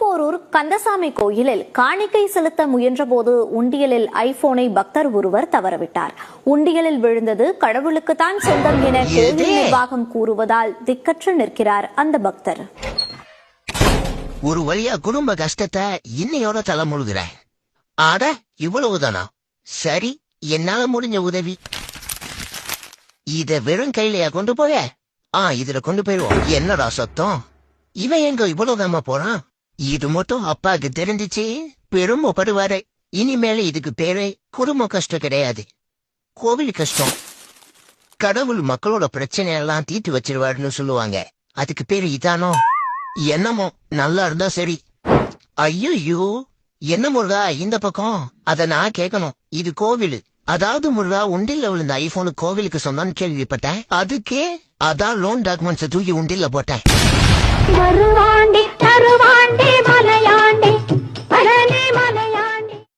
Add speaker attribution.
Speaker 1: திருப்போரூர் கந்தசாமி கோயிலில் காணிக்கை செலுத்த முயன்றபோது உண்டியலில் ஐபோனை பக்தர் ஒருவர் தவறவிட்டார். உண்டியலில் விழுந்தது கடவுளுக்குத்தான் சொந்தம் என கோயில் நிர்வாகம் கூறுவதால் திக்கற்று நிற்கிறார் அந்த பக்தர்.
Speaker 2: ஒரு வழியா குடும்ப கஷ்டத்தை இன்னையோட தலை முழுகிற. ஆட இவ்வளவுதானா? சரி, என்னால முடிஞ்ச உதவி. இத வெறும் கையிலையா கொண்டு போய? இதுல கொண்டு போயிடுவோம். என்னடா சத்தம்? இவன் எங்க இவ்வளவுதாம போறான்? இது மட்டும் அப்பாவுக்கு தெரிஞ்சிச்சு பெருமைப்படுவாரு. இனிமேல இதுக்கு பேரே குடும்ப கஷ்டம் கிடையாது, கோவில் கஷ்டம். கடவுள் மக்களோட பிரச்சனையெல்லாம் தீர்த்து வச்சிருவாருன்னு சொல்லுவாங்க. அதுக்கு பேரு இதானோ? என்னமோ, நல்லா இருந்தா சரி. ஐயோ, என்ன முருகா இந்த பக்கம்? அத நான் கேட்கணும். இது கோவில். அதாவது முருகா, உண்டில விழுந்த ஐபோனு கோவிலுக்கு சொன்னான்னு கேள்விப்பட்டேன். அதுக்கே அதான் லோன் டாக்குமெண்ட்ஸ் தூக்கி உண்டில போட்டேன்.